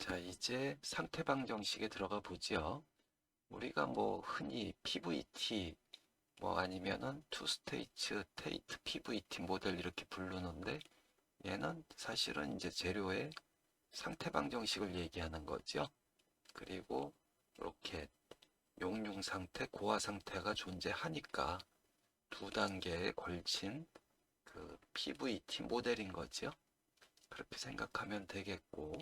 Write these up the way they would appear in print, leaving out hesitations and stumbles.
자, 이제 상태 방정식에 들어가 보죠. 우리가 뭐 흔히 PVT 뭐 아니면은 투 스테이트 테이트 PVT 모델 이렇게 부르는데 얘는 사실은 이제 재료의 상태 방정식을 얘기하는 거죠. 그리고 이렇게 용융 상태, 고화 상태가 존재하니까 두 단계에 걸친 그 PVT 모델인 거죠. 그렇게 생각하면 되겠고,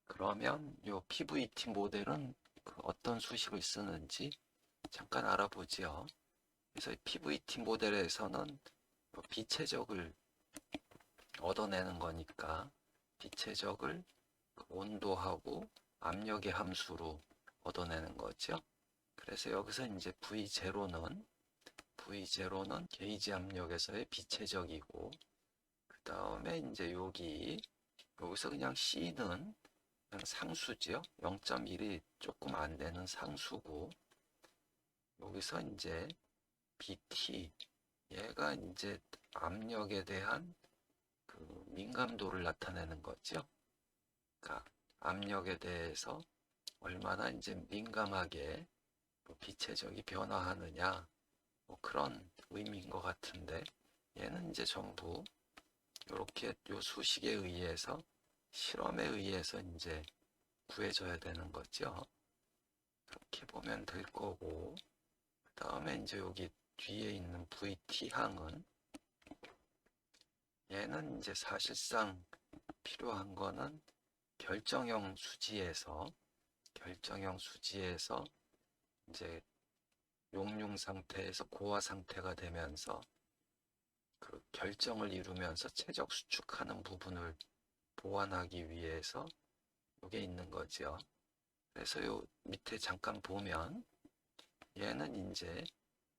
그러면 이 PVT 모델은 그 어떤 수식을 쓰는지 잠깐 알아보죠. 그래서 이 PVT 모델에서는 비체적을 얻어내는 거니까 비체적을 온도하고 압력의 함수로 얻어내는 거죠. 그래서 여기서 이제 V0는 게이지 압력에서의 비체적이고, 그 다음에 이제 여기서 그냥 C는 그냥 상수죠. 0.1이 조금 안 되는 상수고, 여기서 이제 BT, 얘가 이제 압력에 대한 그 민감도를 나타내는 거죠. 그러니까 압력에 대해서 얼마나 이제 민감하게 비체적이 변화하느냐, 뭐 그런 의미인 것 같은데, 얘는 이제 전부 이렇게 요 수식에 의해서 실험에 의해서 이제 구해져야 되는 거죠. 이렇게 보면 될 거고, 그 다음에 이제 여기 뒤에 있는 VT항은 얘는 이제 사실상 필요한 거는 결정형 수지에서 이제 용융 상태에서 고화 상태가 되면서 그 결정을 이루면서 최적 수축하는 부분을 보완하기 위해서 이게 있는 거죠. 그래서 요 밑에 잠깐 보면 얘는 이제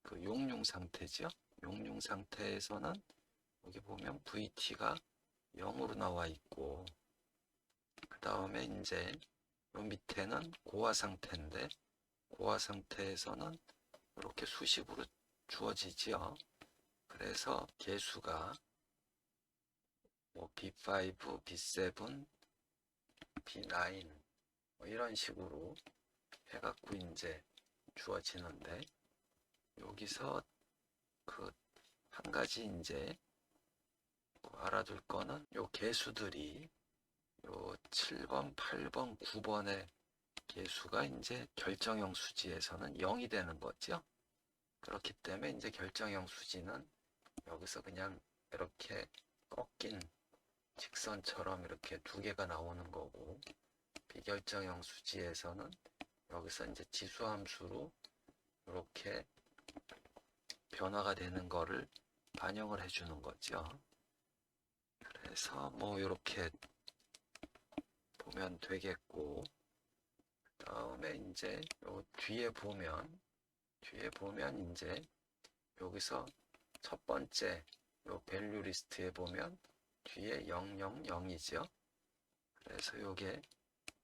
그 용융 상태죠. 용융 상태에서는 여기 보면 VT가 0으로 나와 있고, 그 다음에 이제 요 밑에는 고화 상태인데, 고화 상태에서는 이렇게 수식으로 주어지지요. 그래서 개수가 뭐 B5, B7, B9 뭐 이런 식으로 해갖고 이제 주어지는데, 여기서 그 한 가지 이제 알아둘 거는 요 개수들이 요 7번, 8번, 9번의 개수가 이제 결정형 수지에서는 0이 되는 거죠. 그렇기 때문에 이제 결정형 수지는 여기서 그냥 이렇게 꺾인 직선처럼 이렇게 두 개가 나오는 거고, 비결정형 수지에서는 여기서 이제 지수함수로 이렇게 변화가 되는 거를 반영을 해주는 거죠. 그래서 뭐 이렇게 보면 되겠고, 그 다음에 이제 요 뒤에 보면 이제 여기서 첫 번째 요 밸류 리스트에 보면 뒤에 000이죠. 그래서 요게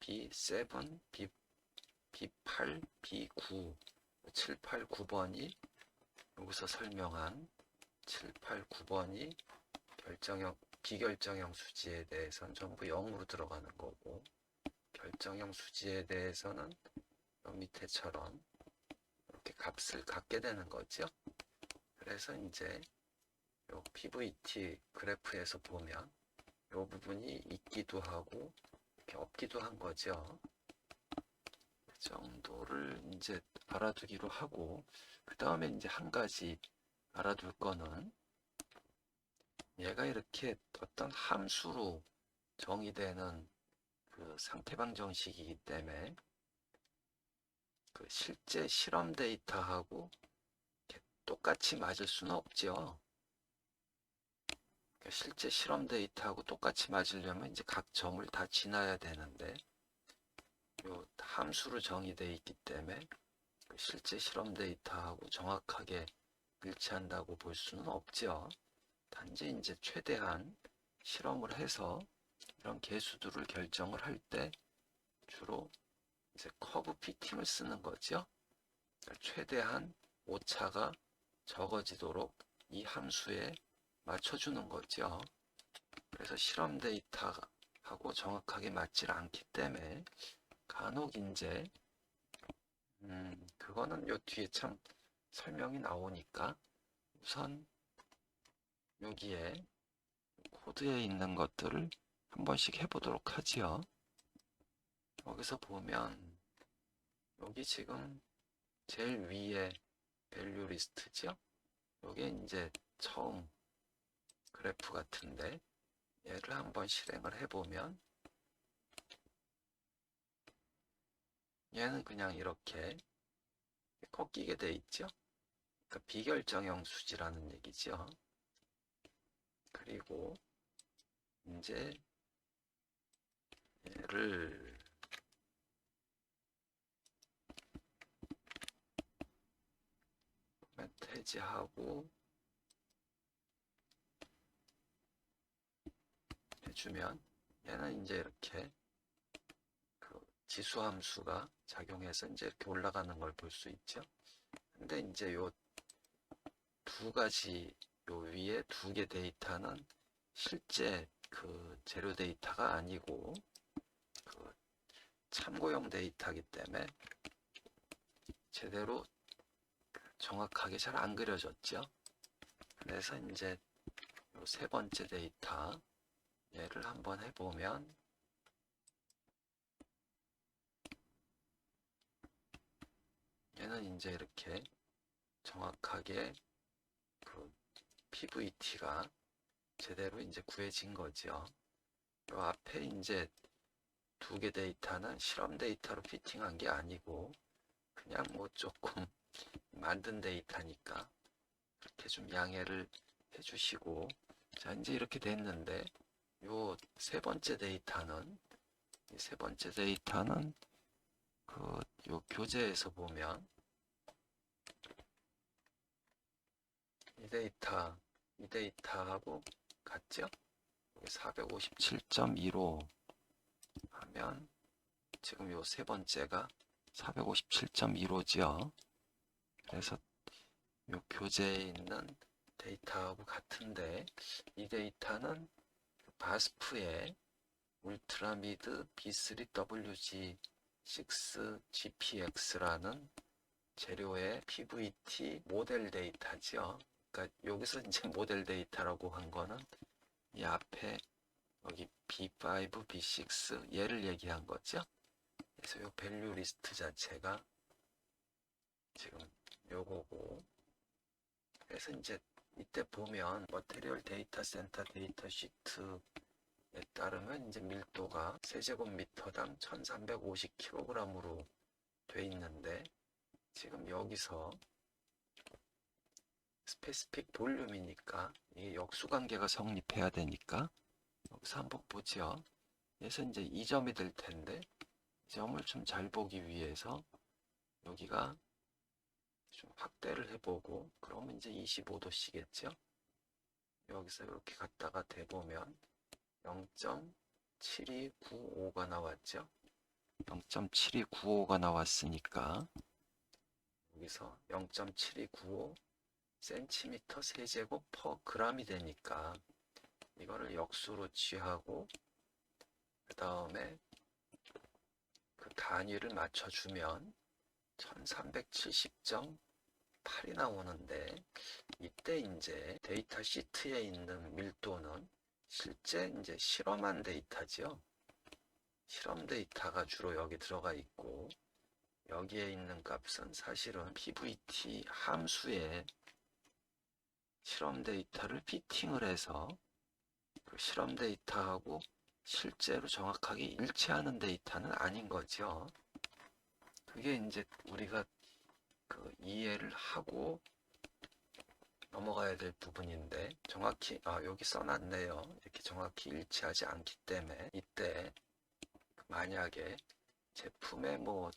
B7, B8, B9, 7, 8, 9번이 여기서 설명한 7, 8, 9번이 비결정형 수지에 대해서는 전부 0으로 들어가는 거고, 결정형 수지에 대해서는 요 밑에처럼 이렇게 값을 갖게 되는 거죠. 그래서 이제 요 PVT 그래프에서 보면 요 부분이 있기도 하고 이렇게 없기도 한 거죠. 그 정도를 이제 알아두기로 하고, 그 다음에 이제 한 가지 알아둘 거는 얘가 이렇게 어떤 함수로 정의되는 그 상태 방정식이기 때문에 그 실제 실험 데이터하고 똑같이 맞을 수는 없죠. 실제 실험 데이터하고 똑같이 맞으려면 이제 각 점을 다 지나야 되는데, 요 함수로 정의되어 있기 때문에 실제 실험 데이터하고 정확하게 일치한다고 볼 수는 없죠. 단지 이제 최대한 실험을 해서 이런 개수들을 결정을 할 때 주로 이제 커브 피팅을 쓰는 거죠. 그러니까 최대한 오차가 적어지도록 이 함수에 맞춰주는 거죠. 그래서 실험 데이터하고 하고 정확하게 맞질 않기 때문에 간혹 이제 그거는 요 뒤에 참 설명이 나오니까 우선 여기에 코드에 있는 것들을 한 번씩 해보도록 하지요. 여기서 보면 여기 지금 제일 위에 밸류 리스트죠. 요게 이제 처음 그래프 같은데 얘를 한번 실행을 해보면 얘는 그냥 이렇게 꺾이게 돼 있죠. 그러니까 비결정형 수지라는 얘기죠. 그리고 이제 얘를 해제하고 해주면 얘는 이제 이렇게 그 지수함수가 작용해서 이제 이렇게 올라가는 걸 볼 수 있죠. 근데 이제 요 두 가지 요 위에 두 개 데이터는 실제 그 재료 데이터가 아니고 그 참고용 데이터이기 때문에 제대로 정확하게 잘 안 그려졌죠. 그래서 이제 요 세 번째 데이터 얘를 한번 해보면 얘는 이제 이렇게 정확하게 그 PVT가 제대로 이제 구해진 거죠. 요 앞에 이제 두 개 데이터는 실험 데이터로 피팅한 게 아니고 그냥 뭐 조금 만든 데이터니까 그렇게 좀 양해를 해주시고, 자 이제 이렇게 됐는데 요 세 번째 데이터는 그 요 교재에서 보면 이 데이터하고 같죠? 457.15 하면 지금 요 세 번째가 457.15죠. 그래서 요 교재에 있는 데이터하고 같은데 이 데이터는 바스프의 울트라미드 B3WG6GPX라는 재료의 PVT 모델 데이터죠. 그러니까 여기서 이제 모델 데이터라고 한 거는 이 앞에 여기 B5, B6 얘를 얘기한 거죠. 그래서 이 밸류 리스트 자체가 지금 요거고, 그래서 이제 이때 보면 머테리얼 데이터 센터 데이터 시트에 따르면 이제 밀도가 세제곱미터당 1350kg으로 돼 있는데 지금 여기서 스페시픽 볼륨이니까 이게 역수관계가 성립해야 되니까 여기서 한번 보죠. 그래서 이제 2점이 될 텐데 이 점을 좀 잘 보기 위해서 여기가 좀 확대를 해보고 그러면 이제 25도씨겠죠. 여기서 이렇게 갔다가 대보면 0.7295가 나왔죠. 0.7295가 나왔으니까 여기서 0.7295 센티미터 세제곱 퍼 그램이 되니까 이거를 역수로 취하고 그 다음에 그 단위를 맞춰주면 1370.8이 나오는데 이때 이제 데이터 시트에 있는 밀도는 실제 이제 실험한 데이터죠. 실험 데이터가 주로 여기 들어가 있고 여기에 있는 값은 사실은 PVT 함수에 실험 데이터를 피팅을 해서 그 실험 데이터하고 실제로 정확하게 일치하는 데이터는 아닌 거죠. 그게 이제 우리가 그 이해를 하고 넘어가야 될 부분인데 정확히 여기 써놨네요. 이렇게 정확히 일치하지 않기 때문에 이때 만약에 제품에 뭐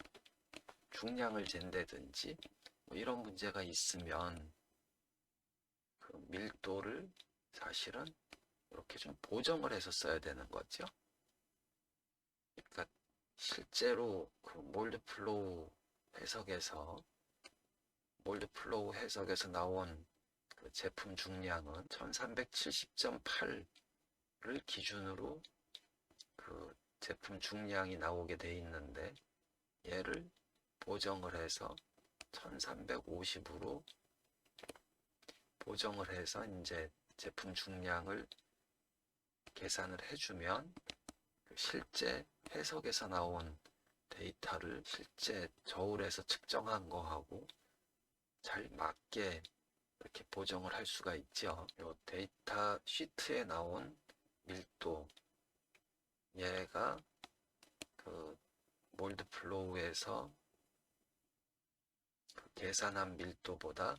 중량을 잰다든지 뭐 이런 문제가 있으면 그 밀도를 사실은 이렇게 좀 보정을 해서 써야 되는 거죠. 그러니까 실제로 그 몰드 플로우 해석에서 나온 그 제품 중량은 1370.8를 기준으로 그 제품 중량이 나오게 돼 있는데 얘를 보정을 해서 1350으로 보정을 해서 이제 제품 중량을 계산을 해주면 실제 해석에서 나온 데이터를 실제 저울에서 측정한 거하고 잘 맞게 이렇게 보정을 할 수가 있죠. 요 데이터 시트에 나온 밀도, 얘가 그 몰드 플로우에서 그 계산한 밀도보다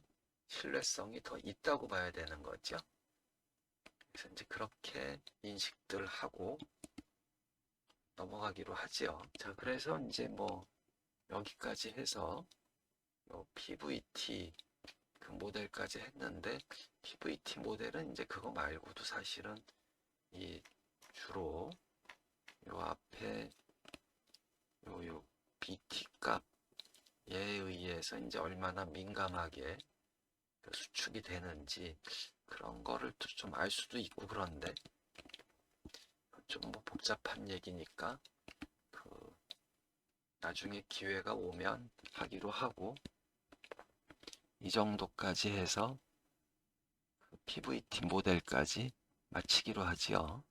신뢰성이 더 있다고 봐야 되는 거죠. 그래서 이제 그렇게 인식들 하고 넘어가기로 하지요. 자, 그래서 이제 뭐 여기까지 해서 요 PVT 그 모델까지 했는데, PVT 모델은 이제 그거 말고도 사실은 이 주로 요 앞에 요 BT 값에 의해서 이제 얼마나 민감하게 수축이 되는지 그런 거를 좀 알 수도 있고, 그런데 좀 뭐 복잡한 얘기니까 그 나중에 기회가 오면 하기로 하고, 이 정도까지 해서 PVT 모델까지 마치기로 하지요.